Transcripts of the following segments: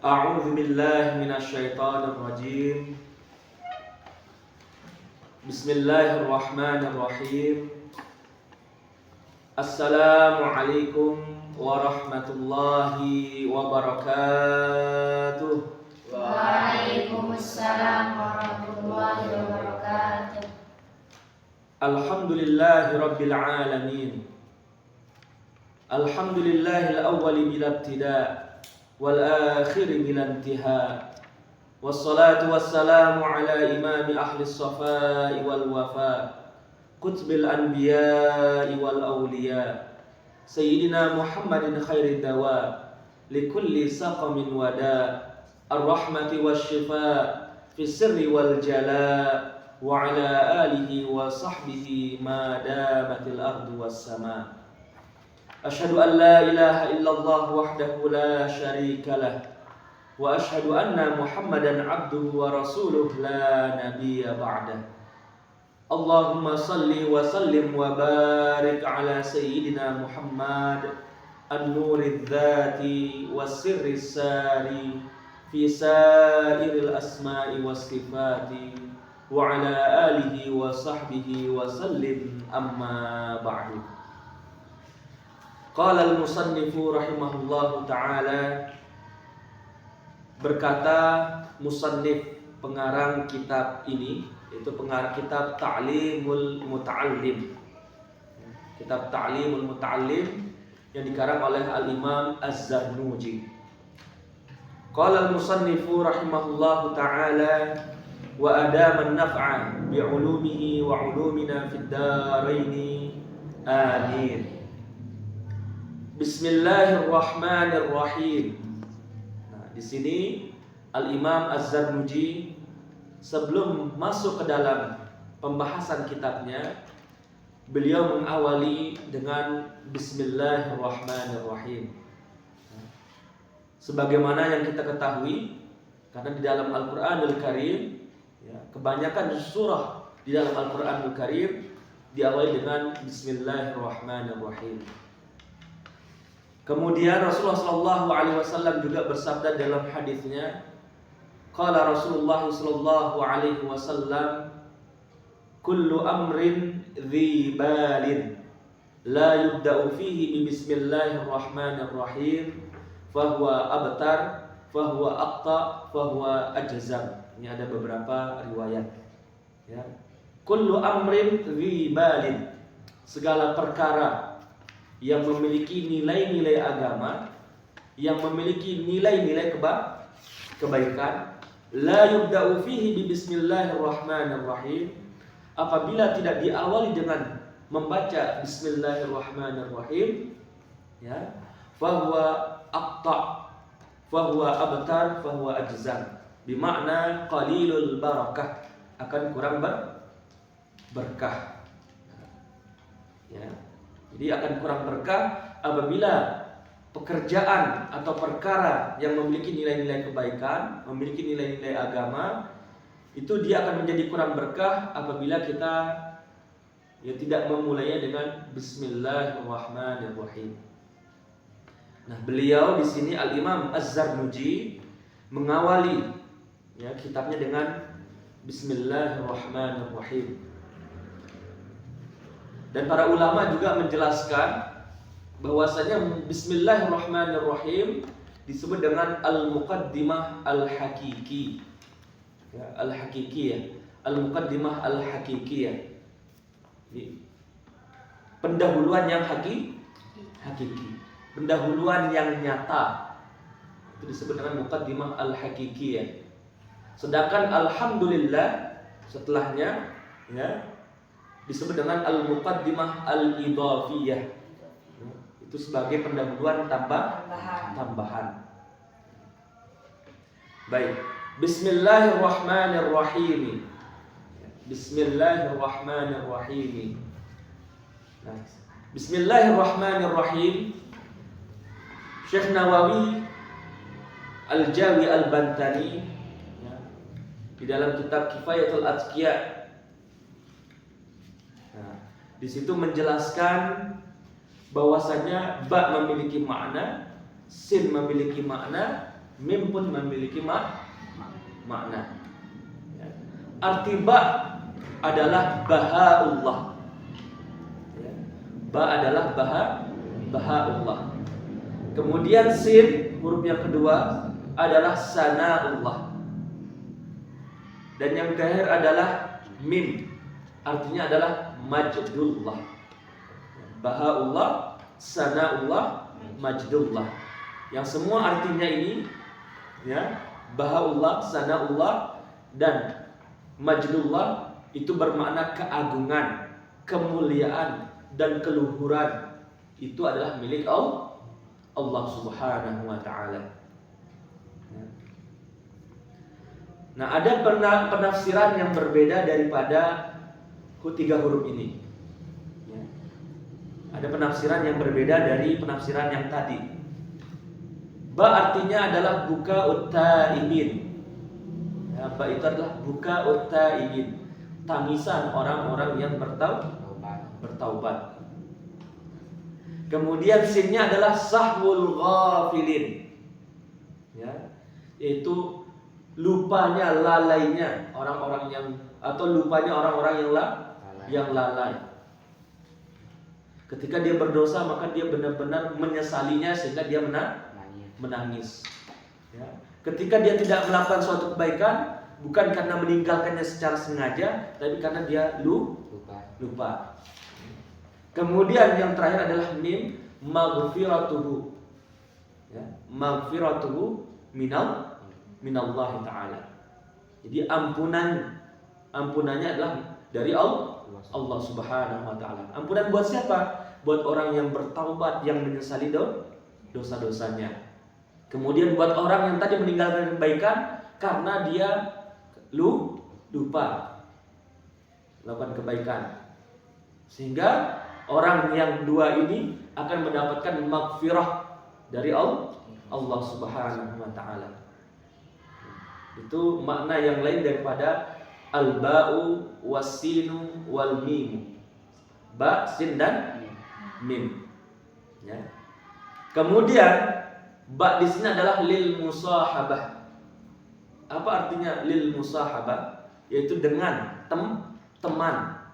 A'udzu billahi minasyaitonir rajim. Bismillahirrahmanirrahim. Assalamualaikum warahmatullahi wabarakatuh. Waalaikumsalam warahmatullahi wabarakatuh. Alhamdulillahi rabbil alamin. Alhamdulillahil awwali bila ibtida' wal akhiri bila intiha. Wassalatu wassalamu ala imami ahli safai wal wafa, qutbil anbiya'i wal awliya, sayyidina Muhammadin khairi dawa likulli saqamin wada, ar-rahmati wasyifa fi sirri wal jala, wa ala alihi wa sahbihi ma damatil ardu was sama. Asyhadu an la ilaha illallah wahdahu la syarika lah, wa asyhadu anna Muhammadan abduhu wa rasuluh la nabiyya ba'dah. Allahumma salli wa sallim wa barik ala sayyidina Muhammad an-nuridz dzati was-sirris sari fi sairil asma'i was sifati wa ala alihi wa sahbihi wa sallim, amma ba'du. Qala al-musannifu rahimahullahu ta'ala, berkata musannif pengarang kitab ini, yaitu pengarang kitab Ta'limul Muta'allim, kitab Ta'limul Muta'allim yang dikarang oleh al-Imam Az-Zarnuji. Qala al-musannifu rahimahullahu ta'ala, wa adaman naf'a bi'ulumihi wa ulumina fid daraini, amin. Bismillahirrahmanirrahim. Nah, di sini Al-Imam Az-Zarnuji sebelum masuk ke dalam pembahasan kitabnya, beliau mengawali dengan Bismillahirrahmanirrahim. Sebagaimana yang kita ketahui, karena di dalam Al-Qur'anul Karim, kebanyakan surah di dalam Al-Qur'anul Karim diawali dengan Bismillahirrahmanirrahim. Kemudian Rasulullah SAW juga bersabda dalam hadisnya, qala Rasulullah SAW, kullu amrin dhi balin la yubda'u fihi bi bismillahirrahmanirrahim fahuwa abtar fahuwa aqta fahuwa ajzam. Ini ada beberapa riwayat, ya. Kullu amrin dhi balin, segala perkara yang memiliki nilai-nilai agama, yang memiliki nilai-nilai kebaikan, la yubda'u fihi bi bismillahirrahmanirrahim, apabila tidak diawali dengan membaca bismillahirrahmanirrahim, ya, fahuwa aqta, fahuwa abtar, fahuwa ajzam, bermakna qalilul barakah, akan kurang berkah, ya. Jadi akan kurang berkah apabila pekerjaan atau perkara yang memiliki nilai-nilai kebaikan, memiliki nilai-nilai agama, itu dia akan menjadi kurang berkah apabila kita tidak memulainya dengan Bismillahirrahmanirrahim. Nah, beliau di sini Al-Imam Az-Zarnuji mengawali, kitabnya dengan Bismillahirrahmanirrahim. Dan para ulama juga menjelaskan bahwasanya Bismillahirrahmanirrahim disebut dengan Al-Muqaddimah Al-Hakiki, Al-Hakikiyah, Al-Muqaddimah Al-Hakikiyah, pendahuluan yang hakiki, pendahuluan yang nyata, itu disebut dengan Muqaddimah Al-Hakikiyah. Sedangkan Alhamdulillah setelahnya, disebut dengan Al-Muqaddimah Al-Idhafiyah, itu sebagai pendahuluan tambahan. Baik, Bismillahirrahmanirrahim. Bismillahirrahmanirrahim. Nah, Bismillahirrahmanirrahim, Syekh Nawawi Al-Jawi Al-Bantani, di dalam kitab Kifayatul Atqiya, di situ menjelaskan bahwasanya ba memiliki makna, sin memiliki makna, mim pun memiliki makna. Ya. Arti ba adalah bahaullah. Ya. Ba adalah bahaullah. Kemudian sin, huruf yang kedua adalah sanaullah. Dan yang terakhir adalah mim, artinya adalah majdullah. Bahaullah, sanaullah, majdullah. Yang semua artinya ini, ya, bahaullah, sanaullah, dan majdullah itu bermakna keagungan, kemuliaan, dan keluhuran. Itu adalah milik Allah Subhanahu wa ta'ala. Nah, ada penafsiran yang berbeda daripada tiga huruf ini. Ya. Ada penafsiran yang berbeda dari penafsiran yang tadi. Ba artinya adalah buka utaibin. Ya, ba itu adalah buka utaibin, tangisan orang-orang yang bertaubat. Kemudian sinnya adalah sahwul ghafilin. Ya, yaitu lupanya, lalainya orang-orang yang, atau lupanya orang-orang yang lalai. Ketika dia berdosa maka dia benar-benar menyesalinya sehingga dia menangis. Ya. Ketika dia tidak melakukan suatu kebaikan bukan karena meninggalkannya secara sengaja, tapi karena dia lupa. Kemudian yang terakhir adalah mim, maghfiratuhu. Ya, maghfiratuhu minallahi ta'ala. Jadi ampunannya adalah dari Allah Subhanahu wa ta'ala. Ampunan buat siapa? Buat orang yang bertaubat, yang menyesali dosa-dosanya. Kemudian buat orang yang tadi meninggalkan kebaikan karena dia lupa melakukan kebaikan. Sehingga orang yang dua ini akan mendapatkan maghfirah dari Allah Subhanahu wa ta'ala. Itu makna yang lain daripada al-ba'u was-sinu wal mim. Ba, sin dan mim. Ya. Kemudian ba di sini adalah lil musahabah. Apa artinya lil musahabah? Yaitu dengan teman.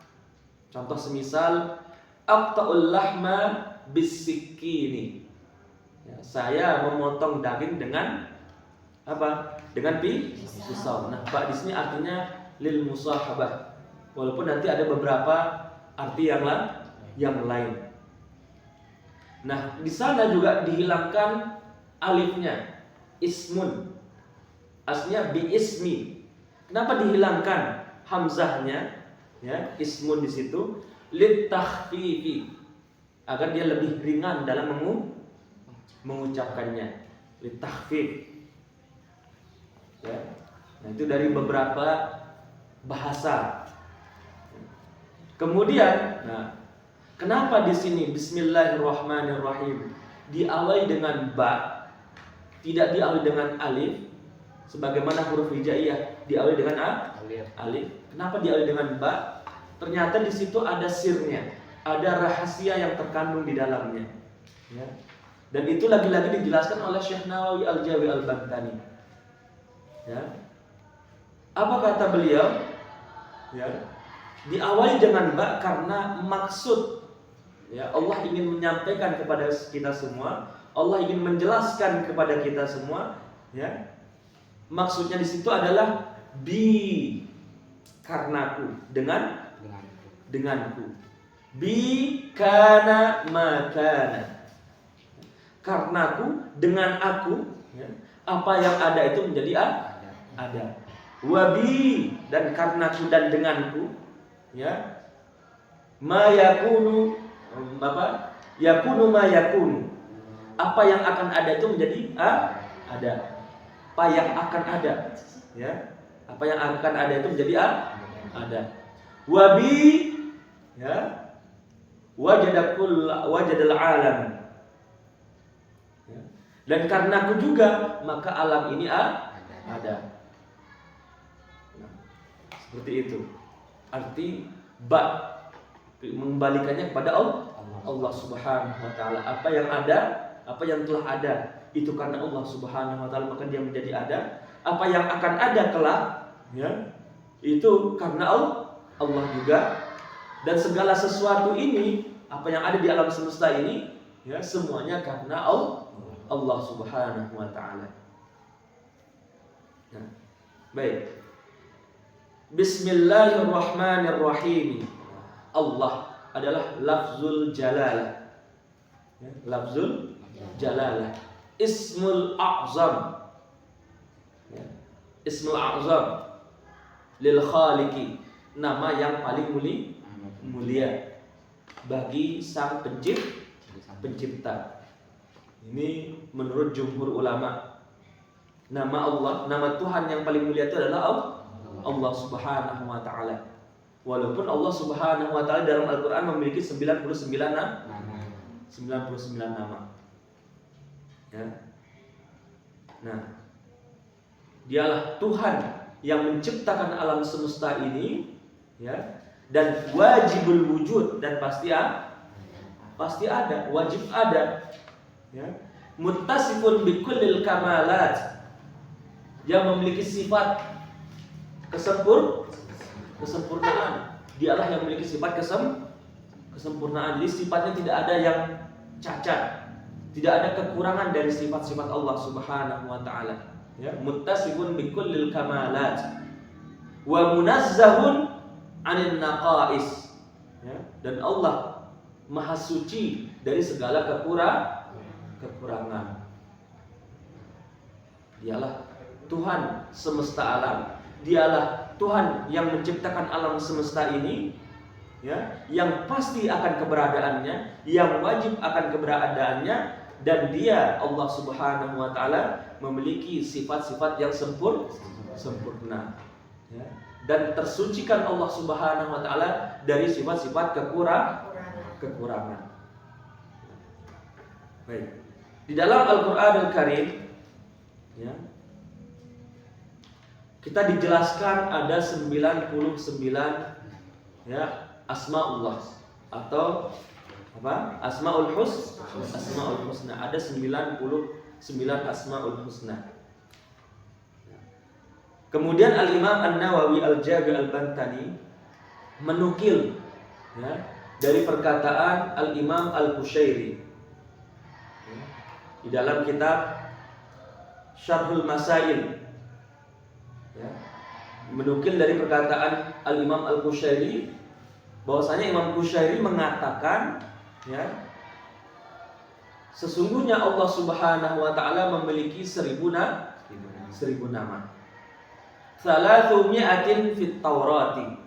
Contoh semisal aqta'ul lahma bisikini. Ya, saya memotong daging dengan apa? Dengan pisau. Nah, ba di sini artinya lil musahabah. Walaupun nanti ada beberapa arti yang lain. Nah, di sana juga dihilangkan alifnya, ismun. Aslinya bi ismi. Kenapa dihilangkan hamzahnya? Ya, ismun di situ lit takhfifi, agar dia lebih ringan dalam mengucapkannya. Lit takhfif. Ya. Nah, itu dari beberapa bahasa. Kemudian, nah, kenapa di sini Bismillahirrahmanirrahim diawali dengan ba, tidak diawali dengan alif, sebagaimana huruf hijaiyah diawali dengan alif? Kenapa diawali dengan ba? Ternyata di situ ada sirnya, ada rahasia yang terkandung di dalamnya. Ya. Dan itu lagi-lagi dijelaskan oleh Syekh Nawawi Al-Jawi Al-Bantani. Ya. Apa kata beliau? Ya. Diawali dengan ba karena maksud, ya, Allah ingin menyampaikan kepada kita semua, Allah ingin menjelaskan kepada kita semua, ya. Maksudnya di situ adalah bi, karenaku, denganku. Bi kana makana. Karenaku, dengan aku, ya, apa yang ada itu menjadi ada. Wabi, dan karenaku dan denganku, ya, ma yakunu, apa? Yakunu ma yakunu. Apa yang akan ada itu menjadi ada. Apa yang akan ada, ya. Apa yang akan ada itu menjadi ada. Wabi, ya, wajadal alam. Ya. Dan karenaku juga maka alam ini ada. Seperti itu. Arti ba mengembalikannya kepada Allah Subhanahu wa ta'ala. Apa yang ada Apa yang telah ada itu karena Allah Subhanahu wa taala, maka dia menjadi ada. Apa yang akan ada kelak, ya, itu karena Allah juga. Dan segala sesuatu ini, apa yang ada di alam semesta ini, ya, semuanya karena Allah Subhanahu wa taala. Nah, baik. Bismillahirrahmanirrahim. Allah adalah lafzul jalalah. Ya, lafzul jalalah. Ismul a'zam. Ya, ismul a'zam lil khaliqi, nama yang paling mulia bagi sang pencipta. Ini menurut jumhur ulama. Nama Allah, nama Tuhan yang paling mulia itu adalah Allah Subhanahu wa taala. Walaupun Allah Subhanahu wa taala dalam Al-Qur'an memiliki 99 nama. Ya. Nah, dialah Tuhan yang menciptakan alam semesta ini, ya, dan wajibul wujud, dan pasti ada, wajib ada, ya. Muttasifun bikullil kamalat, yang memiliki sifat kesempurnaan. Dialah yang memiliki sifat kesempurnaan. Jadi sifatnya tidak ada yang cacat, tidak ada kekurangan dari sifat-sifat Allah Subhanahu wa taala. Ya, muttasifun bikullil kamalat wa munazzahun 'anil naqais. Ya, dan Allah Maha suci dari segala kekurangan. Dialah Tuhan semesta alam. Dialah Tuhan yang menciptakan alam semesta ini, ya, yang pasti akan keberadaannya, yang wajib akan keberadaannya, dan Dia Allah Subhanahu wa taala memiliki sifat-sifat yang sempurna, ya. Dan tersucikan Allah Subhanahu wa taala dari sifat-sifat kekurangan. Baik. Di dalam Al-Qur'anul Karim, ya, kita dijelaskan ada 99, ya, asmaullah atau apa? Asmaul husna. Ada 99 asmaul husna. Kemudian Al-Imam An-Nawawi Al-Jami' Al-Bantani menukil, ya, dari perkataan Al-Imam Al-Qushairi, ya, di dalam kitab Syarhul Masail, ya, menukil dari perkataan Al-Imam Al-Qushairi bahwasanya Imam Qushairi mengatakan, ya, sesungguhnya Allah Subhanahu wa taala memiliki 1000 nama. 300 fit Taurati.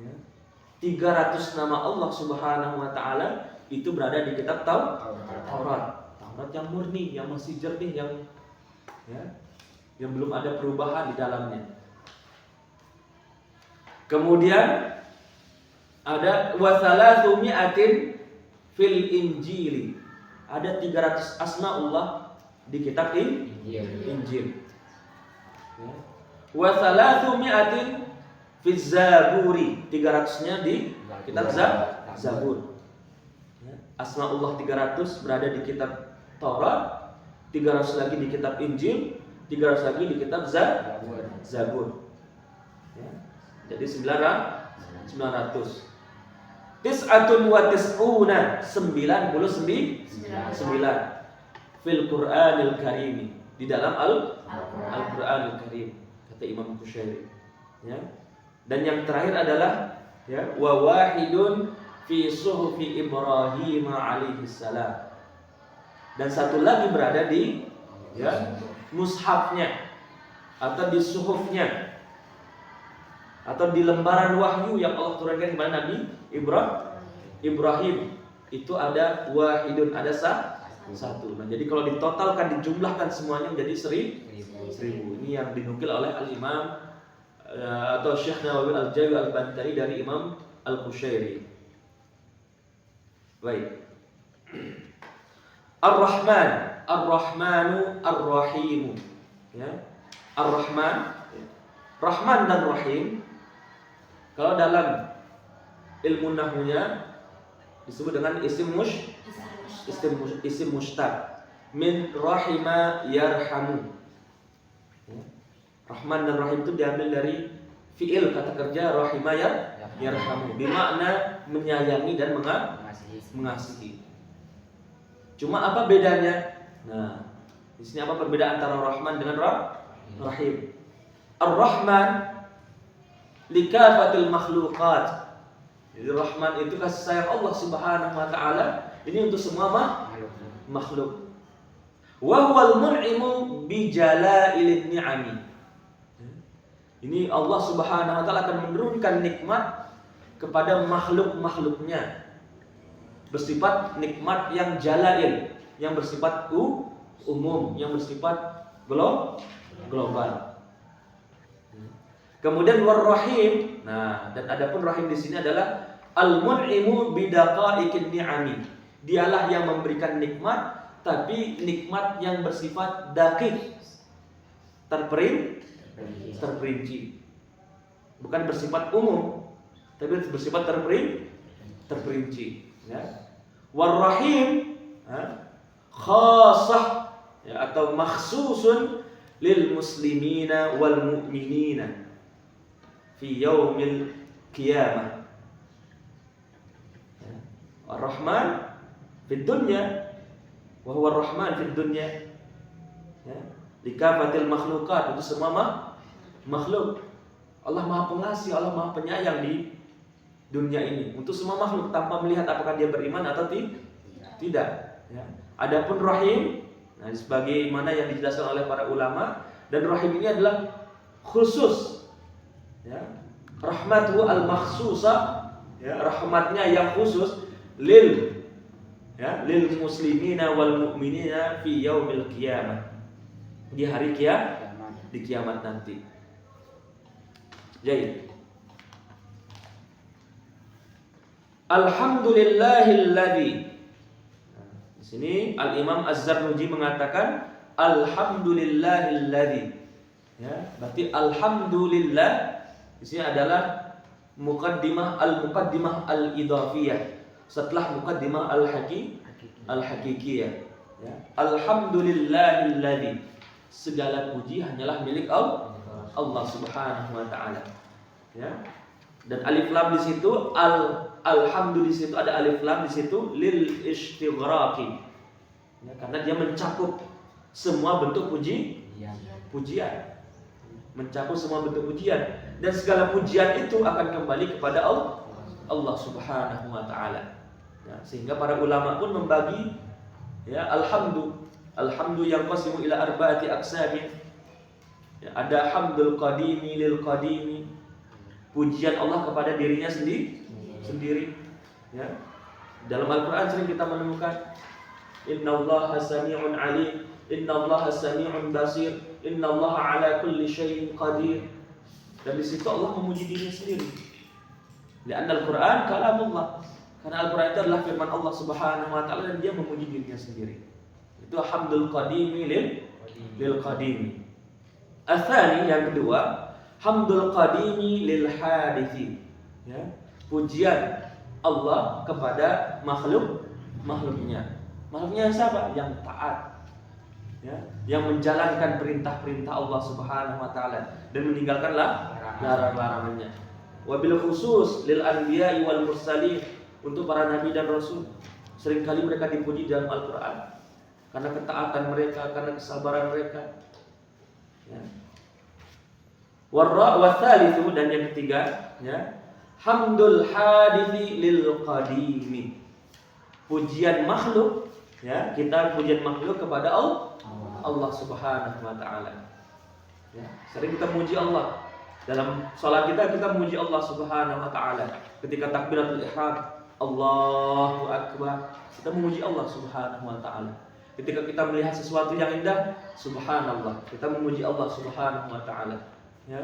Ya, 300 nama Allah Subhanahu wa taala itu berada di kitab Taurat. Taurat yang murni, yang masih jernih, yang belum ada perubahan di dalamnya. Kemudian ada wa 300 fil Injili. Ada 300 asmaullah di kitab Injil. Ya. Wa 300 fil Zaburi. 300-nya di kitab Zabur. Ya. Asmaullah 300 berada di kitab Taurat, 300 lagi di kitab Injil, 300 lagi di kitab Zabur. Ya. Jadi 900. Tis'atun wa tis'una, 99 fil Qur'anil Karim, di dalam Al-Qur'anil Karim, kata Imam Qushairi, ya. Dan yang terakhir adalah, ya, wa wahidun fi suhufi Ibrahim alaihi salam. Dan satu lagi berada di, ya, mushafnya atau di suhufnya atau di lembaran wahyu yang Allah turunkan kepada Nabi Ibrahim. Itu ada wahidun, ada satu. Nah, jadi kalau ditotalkan, dijumlahkan semuanya menjadi 1000. Ini yang dinukil oleh Al-Imam atau Syekh Nawawi Al-Jami' Al-Bantani dari Imam Al-Qushairi. Baik. Ar-Rahman, Ar-Rahmanu, Ar-Rahimu. Ya. Ar-Rahman, Rahman dan Rahim. Kalau dalam ilmu nahwunya disebut dengan isim isim mustaq. Min rahima yarhamu. Ya. Rahman dan Rahim itu diambil dari fiil kata kerja rahima yarhamu, bermakna menyayangi dan mengasihi. Cuma apa bedanya? Nah, di sini apa perbedaan antara Rahman dengan Rahim? Ar-Rahman likafatil makhluqat. Jadi Rahman itu kasih sayang Allah Subhanahu wa taala ini untuk semua makhluk. Wa huwal mun'imu bi jala'il ni'ami. Ini Allah Subhanahu wa taala akan menurunkan nikmat kepada makhluk-makhluknya. Bersifat nikmat yang jalail, yang bersifat umum, yang bersifat global. Kemudian war-rahim. Nah, dan adapun rahim di sini adalah al-mun'imu bi daqa'iqin ni'ami. Dialah yang memberikan nikmat, tapi nikmat yang bersifat daqiq, terperinci. Bukan bersifat umum, tapi bersifat terperinci. Ya. War-rahim khassah ya, atau makhsusun lil muslimina wal mu'minina fi yaumil qiyamah. Ya. Ar-Rahman fid dunya wa huwa ar-Rahman fid dunya. Ya. Likafatil makhlukat, itu semua makhluk. Allah Maha Pengasih, Allah Maha Penyayang di dunia ini untuk semua makhluk tanpa melihat apakah dia beriman atau tidak. Ya. Adapun Rahim, nah sebagaimana yang dijelaskan oleh para ulama, dan Rahim ini adalah khusus. Ya. Rahmatuhu al-makhsusah, ya, rahmatnya yang khusus lil muslimina wal mu'minina fi yaumil qiyamah. Di hari di kiamat nanti. Jadi Alhamdulillahilladzi. Di sini Al-Imam Az-Zarnuji mengatakan Alhamdulillahilladzi. Ya, berarti alhamdulillah di sini adalah muqaddimah al-idhafiyah setelah muqaddimah al-haqiqiyah. Ya. Alhamdulillahilladzi. Segala puji hanyalah milik Allah Subhanahu wa taala. Ya. Dan alif lam di situ alhamdulillah di situ ada alif lam di situ lil istighraqi. Ya, karena dia mencakup semua bentuk pujian. Mencakup semua bentuk pujian dan segala pujian itu akan kembali kepada Allah Subhanahu wa taala. Ya, sehingga para ulama pun membagi ya alhamdu yang qasimu ila arba'ati aqsamin. Ya, ada hamdul qadimi lil qadimi. Pujian Allah kepada dirinya sendiri. Ya. Dalam Al-Qur'an sering kita menemukan innallaha sami'un 'alim, innallaha sami'un basir, innallaha 'ala kulli syai'in qadir. Dan di situ Allah memuji dirinya sendiri. Karena Al-Qur'an kalamullah. Karena Al-Qur'an itu adalah firman Allah Subhanahu wa taala dan dia memuji dirinya sendiri. Itu hamdul qadimi lil qadimi. Atsani yang kedua, hamdul qadimi lil hadithi. Ya, pujian Allah kepada makhluknya. Makhluknya siapa? Yang taat. Ya, yang menjalankan perintah-perintah Allah Subhanahu wa taala dan meninggalkan larangan-larangannya. Wabil khusus lil anbiya'i wal mursalin, untuk para nabi dan rasul. Seringkali mereka dipuji dalam Al-Qur'an karena ketaatan mereka, karena kesabaran mereka. Ya. Wathalithu, dan yang ketiga, ya, hamdul hadithi lil qadimi. Pujian makhluk, ya, kita pujian makhluk kepada Allah Subhanahu wa taala. Ya, sering kita memuji Allah. Dalam salat kita memuji Allah Subhanahu wa taala. Ketika takbiratul ihram, Allahu akbar, kita memuji Allah Subhanahu wa taala. Ketika kita melihat sesuatu yang indah, subhanallah, kita memuji Allah Subhanahu wa taala. Ya.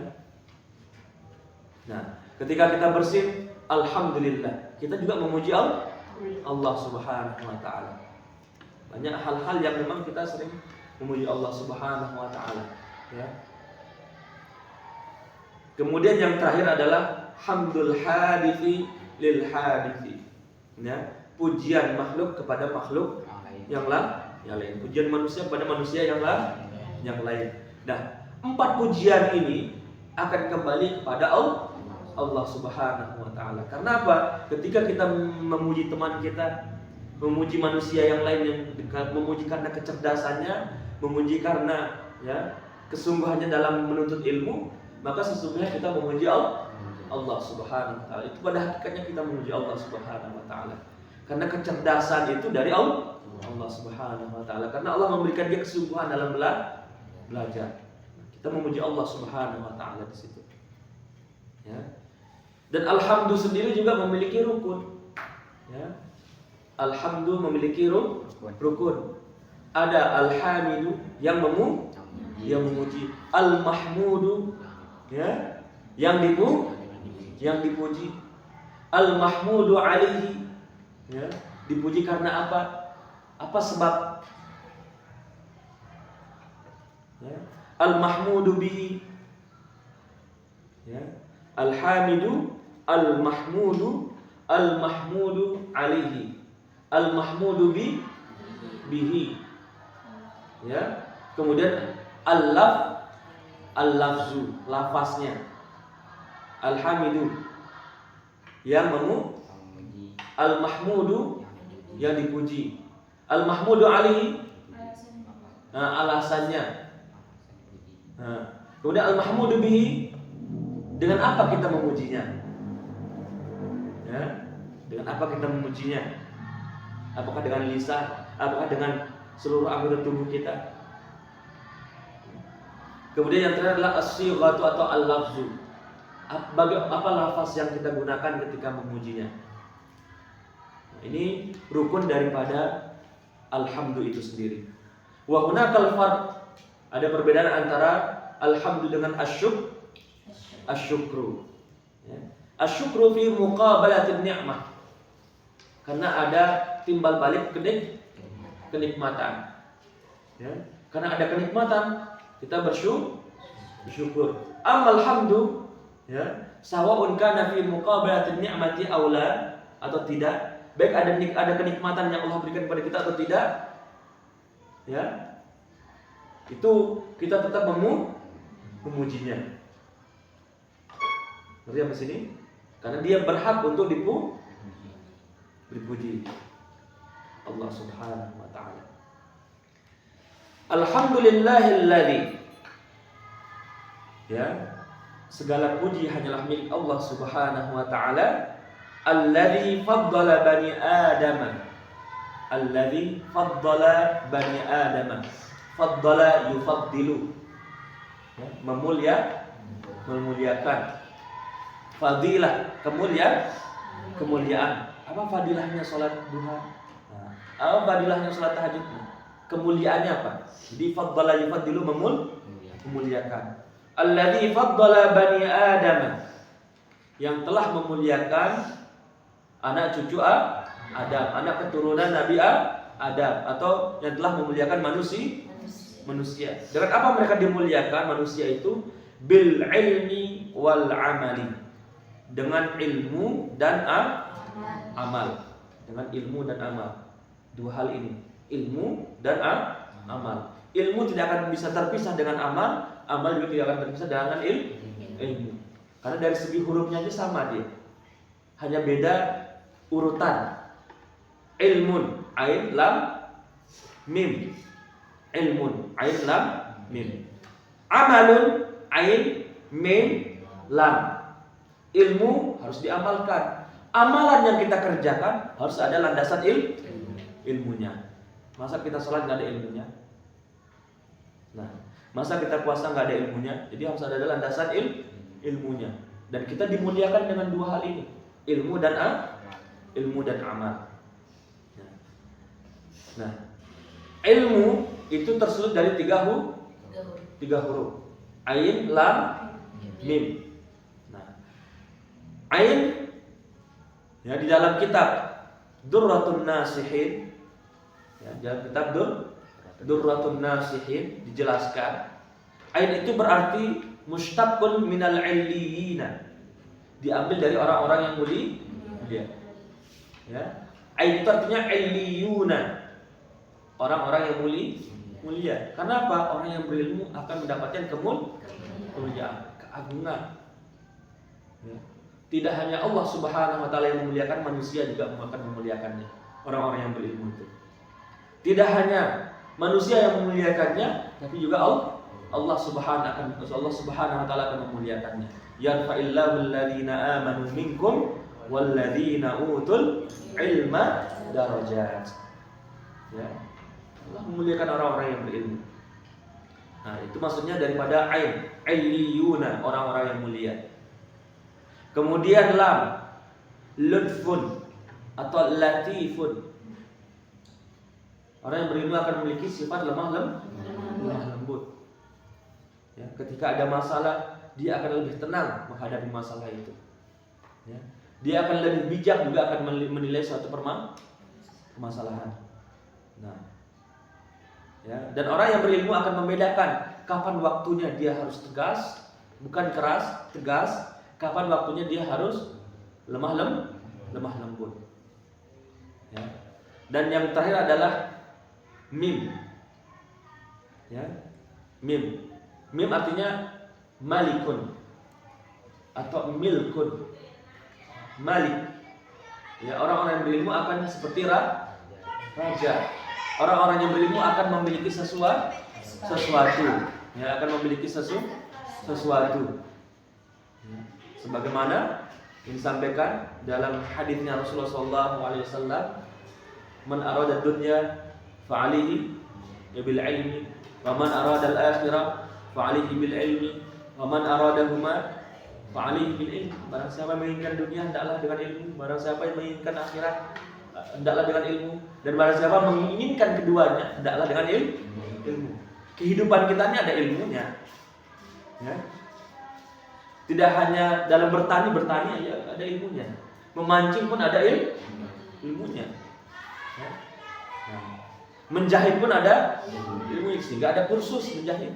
Nah, ketika kita bersin, alhamdulillah, kita juga memuji Allah Subhanahu wa taala. Banyak hal-hal yang memang kita sering memuji Allah Subhanahu wa taala, ya. Kemudian yang terakhir adalah hamdul hadithi lil hadithi. Ya, pujian makhluk kepada makhluk yang lain. Pujian manusia kepada manusia yang lain. Nah, 4 pujian ini akan kembali kepada Allah Subhanahu wa taala. Karena apa? Ketika kita memuji teman kita, memuji manusia yang lain yang dekat, memuji karena kecerdasannya, memuji karena kesungguhannya dalam menuntut ilmu, maka sesungguhnya kita memuji Allah Subhanahu wa taala. Itu pada hakikatnya kita memuji Allah Subhanahu wa taala. Karena kecerdasan itu dari Allah Subhanahu wa taala. Karena Allah memberikan dia kesungguhan dalam belajar. Kita memuji Allah Subhanahu wa taala di situ. Ya. Dan alhamdu sendiri juga memiliki rukun. Ya. Alhamdu memiliki rukun. Ada alhamidu yang memuji, al-mahmudu yang dipuji, al-mahmudu alaihi dipuji karena apa? Apa sebab? Al-mahmudu bihi, al-hamidu, al-mahmudu alaihi, al-mahmudu bihi. Kemudian al-lafzu, lafaznya. Al-hamidu yang memuji, al-mahmudu yang dipuji, al-mahmudu alaihi alasannya. Kemudian al-mahmudu bihi, dengan apa kita memujinya? Dengan apa kita memujinya? Apakah dengan lisan? Apakah dengan seluruh anggota tubuh kita? Kemudian yang terakhir adalah as-sighatu atau al-lafzu. Apa lafaz yang kita gunakan ketika memujinya? Ini rukun daripada alhamdu itu sendiri. Wa hunakal farq, ada perbedaan antara alhamdu dengan asyukru. Asyukru fi muqabalatin ni'mah. Karena ada timbal balik kenikmatan. Karena ada kenikmatan, kita bersyukur. Amal hamdu, sawa'un kana fi muqabalatin ni'mati aw la, atau tidak, baik ada kenikmatan yang Allah berikan kepada kita atau tidak, itu kita tetap memujinya. Ngerti sampai sini? Karena dia berhak untuk dipuji Allah Subhanahu wa taala. Alhamdulillahilladzi, segala puji hanyalah milik Allah Subhanahu wa taala, alladzi faddala bani Adam. Alladzi faddala bani Adam. Faddala yufaddilu. Memuliakan. Fadilah, kemuliaan. Apa fadilahnya salat duha? Apa fadilahnya salat tahajud? Kemuliaannya apa? Jadi faddala yufaddilu, memuliakan. Alladzi faddala bani Adam, yang telah memuliakan anak cucu Adam, anak keturunan Nabi Adam, atau yang telah memuliakan manusia. Dengan apa mereka dimuliakan manusia itu? Bil ilmi wal amali, dengan ilmu dan amal. Dengan ilmu dan amal. Dua hal ini, ilmu dan amal. Ilmu tidak akan bisa terpisah dengan amal, amal juga tidak akan terpisah dengan ilmu. Karena dari segi hurufnya aja sama dia. Hanya beda urutan. Ilmun, ain lam mim. Ilmun, ain lam mim. Amalun, ain mim lam. Ilmu harus diamalkan. Amalan yang kita kerjakan harus ada landasan ilmunya. Masa kita sholat nggak ada ilmunya? Nah, masa kita puasa nggak ada ilmunya? Jadi harus ada landasan ilmunya. Dan kita dimuliakan dengan dua hal ini, ilmu dan amal. Nah, ilmu itu tersulut dari tiga huruf. Ain, lam, mim. Nah, ain, di dalam kitab Durratun Nasihin, dalam kitab Durratun Nasihin dijelaskan, ain itu berarti mushtaqun minal illiyina, diambil dari orang-orang yang mulia. Ain itu artinya illiyuna, orang-orang yang mulia. Karena apa? Orang yang berilmu akan mendapatkan kemuliaan, keagungan. Ya. Tidak hanya Allah Subhanahu wa taala yang memuliakan, manusia juga akan memuliakannya. Orang-orang yang berilmu itu. Tidak hanya manusia yang memuliakannya, tapi juga Allah Subhanahu wa taala akan memuliakannya. Yarfa'illahu alladhina amanu minkum walladzina utul ilma darajat. Ya. Allah memuliakan orang-orang yang berilmu. Nah, itu maksudnya daripada ain, illiyuna, orang-orang yang mulia. Kemudian lam, lutfun atau latifun. Orang yang berilmu akan memiliki sifat lemah lembut. Ya, ketika ada masalah, dia akan lebih tenang menghadapi masalah itu. Ya. Dia akan lebih bijak juga akan menilai suatu permasalahan. Nah, ya, dan orang yang berilmu akan membedakan kapan waktunya dia harus tegas, bukan keras, tegas. Kapan waktunya dia harus lemah lembut. Ya. Dan yang terakhir adalah mim. Ya. Mim artinya malikun atau milkun. Malik. Ya, orang-orang yang berilmu akan seperti raja. Orang-orang yang berilmu akan memiliki sesuatu. Ya, akan memiliki sesuatu. Ya. Sebagaimana yang disampaikan dalam hadisnya Rasulullah SAW, "Man arada dunya fa'alihi bil ilmi, wa man arada al-akhirah fa'alihi bil ilmi, wa man aradahuma fa'alihi bil ilmi." Barang siapa yang menginginkan dunia, hendaklah dengan ilmu. Barang siapa yang menginginkan akhirat, hendaklah dengan ilmu. Dan barang siapa menginginkan keduanya, hendaklah dengan ilmu. Kehidupan kita ini ada ilmunya. Ya. Tidak hanya dalam bertani aja ada ilmunya. Memancing pun ada ilmunya. Ya. Nah, menjahit pun ada ilmunya, sehingga ada kursus menjahit.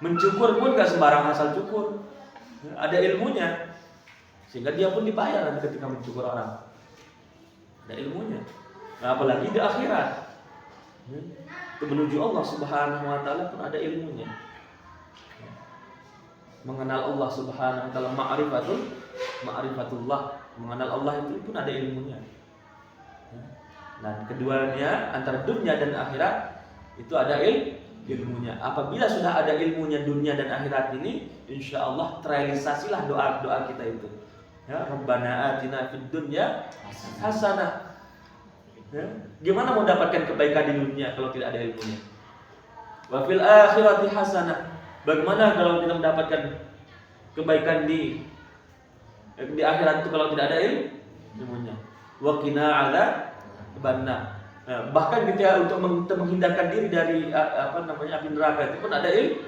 Mencukur pun gak sembarang asal cukur. Ada ilmunya. Sehingga dia pun dibayar nanti ketika mencukur orang. Ada ilmunya. Nah, apalagi di akhirat. Itu menuju Allah Subhanahu wa taala pun ada ilmunya. Mengenal Allah Subhanahu wa taala, ma'rifatullah. Mengenal Allah itu pun ada ilmunya. Dan keduanya antara dunia dan akhirat itu ada ilmunya. Apabila sudah ada ilmunya dunia dan akhirat ini, insya Allah terrealisasilah doa kita itu. Ya, Rabbana atina fid dunya hasanah. Ya, gimana mau dapatkan kebaikan di dunia kalau tidak ada ilmunya? Wa fil akhirati hasanah. Bagaimana kalau kita mendapatkan kebaikan di akhirat itu kalau tidak ada ilmunya? Wa qina adzabannar. Nah, bahkan kita untuk menghindarkan diri dari api neraka itu pun ada ilmunya.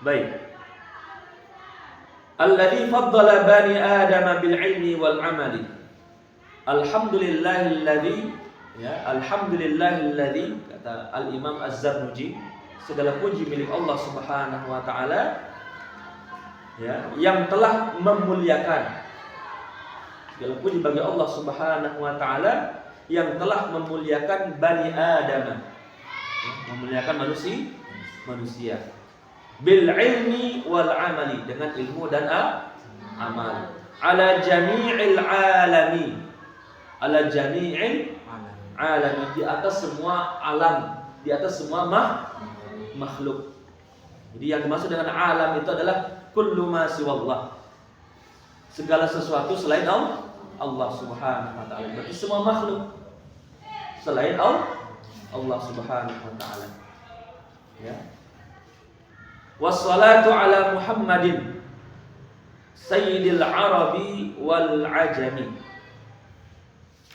Baik. Alladzi faddala bani Adam bil ilmi wal amali. Alhamdulillahilladzi kata Al-Imam Az-Zarnuji, segala puji milik Allah Subhanahu wa taala, ya, yang telah memuliakan. Segala puji bagi Allah Subhanahu wa taala yang telah memuliakan Bani Adam, ya, memuliakan manusia. Bil ilmi wal amali, dengan ilmu dan amal. Ala jami'il alami. Ala jami'il alami, di atas semua alam, di atas semua makhluk. Jadi yang dimaksud dengan alam itu adalah kullu ma siwallah, segala sesuatu selain Allah Subhanahu wa taala. Berarti semua makhluk selain Allah Subhanahu wa taala. Ya. Wassalatu ala Muhammadin sayyidil arabi wal ajami.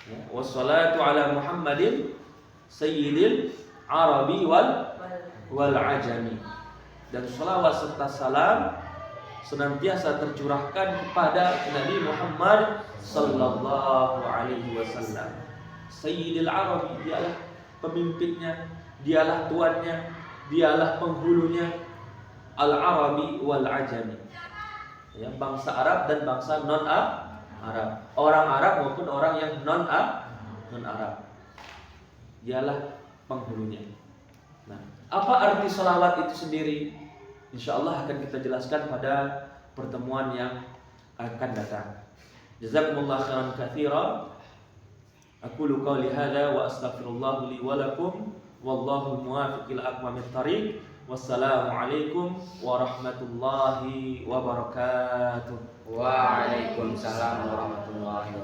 Ya. Wassalatu ala Muhammadin sayyidil arabi wal ajami. Dan salawat serta salam senantiasa tercurahkan kepada Nabi Muhammad sallallahu alaihi wasallam. Sayyidil Arabi, dialah pemimpinnya, dialah tuannya, dialah penghulunya. al-Arabi wal Ajami. Ya, bangsa Arab dan bangsa non Arab. Orang Arab maupun orang yang non Arab. Dialah penghulunya. Nah, apa arti salawat itu sendiri? Insyaallah akan kita jelaskan pada pertemuan yang akan datang. Jazakumullah khairan katsira. Aqulu qawli hadza wa astaghfirullah li wa lakum wallahu muwaffiq ila aqwamit thariq. Wassalamu alaikum warahmatullahi wabarakatuh. Waalaikumsalam warahmatullahi wabarakatuh.